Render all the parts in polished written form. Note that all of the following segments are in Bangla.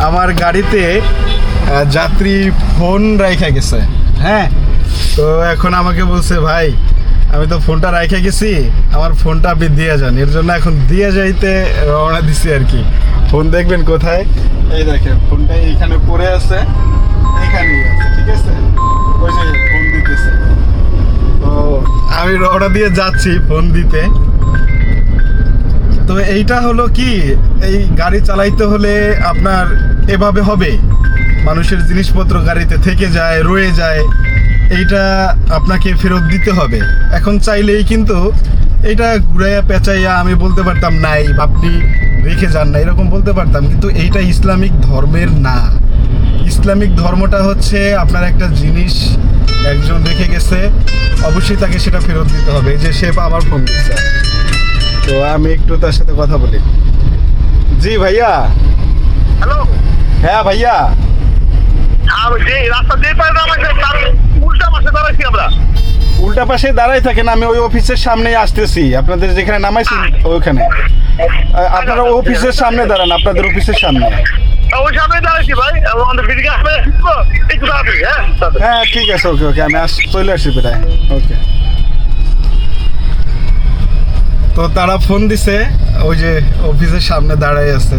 আমার গাড়িতে যাত্রী ফোন রাইখা গেছে। হ্যাঁ, তো এখন আমাকে বলছে ভাই আমি তো ফোনটা রাইখা গেছি, আমার ফোনটা আপনি দিয়ে যান। এর জন্য এখন দিয়ে যাইতে রওনা দিছি আর কি। ফোন দেখবেন কোথায়, এই দেখেন ফোনটা এইখানে পড়ে আছে, এইখানেই আছে, ঠিক আছে, ওই যে ফোন দিতেছে। তো আমি রওনা দিয়ে যাচ্ছি ফোন দিতে। তো এইটা হলো কি, এই গাড়ি চালাইতে হলে আপনার এভাবে হবে, মানুষের জিনিসপত্র গাড়িতে থেকে যায়, রয়ে যায়, এইটা আপনাকে ফেরত দিতে হবে। এখন চাইলেই কিন্তু এইটা ঘুরাইয়া পেঁচাইয়া আমি বলতে পারতাম নাই আপনি রেখে যান না, এরকম বলতে পারতাম, কিন্তু এইটা ইসলামিক ধর্মের না। ইসলামিক ধর্মটা হচ্ছে আপনার একটা জিনিস একজন রেখে গেছে, অবশ্যই তাকে সেটা ফেরত দিতে হবে। এই যে সে আবার ফোন দিচ্ছে, তো আমি একটু তার সাথে কথা বলি। জি ভাইয়া। হ্যালো। হ্যাঁ ভাইয়া, যে রাস্তা দিয়ে পারে আমাকে তার উল্টা পাশে দাঁড়াইছি আমরা। উল্টা পাশে দাঁড়াই থাকেন, আমি ওই অফিসের সামনেই আসতেছি, আপনাদের যেখানে নামাইছি ওইখানে। আপনারা অফিসের সামনে দাঁড়ান, আপনাদের অফিসের সামনে। ওই সামনে দাঁড়াইছি ভাই, আমাদের বিদিকে আসবে একটু তাড়াতাড়ি। হ্যাঁ ঠিক আছে, ওকে ওকে, আমি চলে আসছি প্রায়। ওকে। তো তারা ফোন দিছে, ওই যে অফিসের সামনে দাঁড়াই আছে।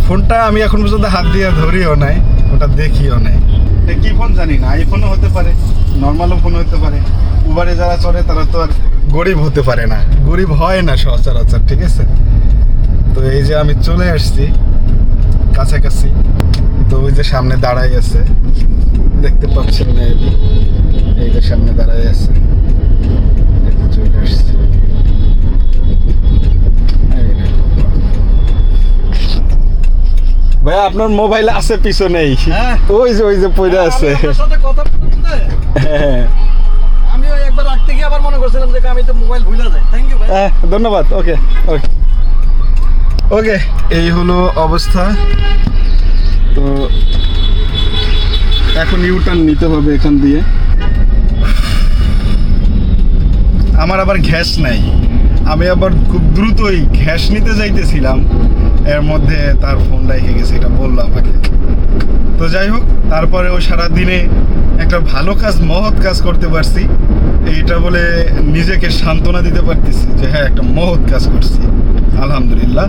ফোনটা আমি এখন পর্যন্ত হাত দিয়ে ধরিও নাই, ওটা দেখিও নাই। কি ফোন জানি না, আইফোনও হতে পারে, নর্মালও ফোন হতে পারে। উবারে যারা চড়ে তারা তো আর গরিব হতে পারে না, গরিব হয় না সচরাচর, ঠিক আছে। তো এই যে আমি চলে আসছি কাছাকাছি, তো ওই যে সামনে দাঁড়াই আছে, দেখতে পাচ্ছেন না, এই যে সামনে দাঁড়াই আছে, চলে আসছি। ভাইয়া আপনার মোবাইল আছে পিছনেই, ওই যে পড়ে আছে। হ্যাঁ, আমি একবার রাখতে গিয়ে আবার মনে করছিলাম যে আমি তো মোবাইল ভুলে যাই। থ্যাংক ইউ ভাই। হ্যাঁ ধন্যবাদ। ওকে ওকে ওকে, এই হলো অবস্থা। তো এখন ইউটার্ন নিতে হবে এখান দিয়ে। আমার আবার গ্যাস নাই, আমি আবার খুব দ্রুতই গ্যাস নিতে যাইতেছিলাম, এর মধ্যে তার ফোন রেখে গেছে, এটা বললো আমাকে। তো যাই হোক, তারপরে ও সারাদিনে একটা ভালো কাজ, মহৎ কাজ করতে পারছি, এইটা বলে নিজেকে সান্ত্বনা দিতে পারতেছি যে হ্যাঁ একটা মহৎ কাজ করছি, আলহামদুলিল্লাহ।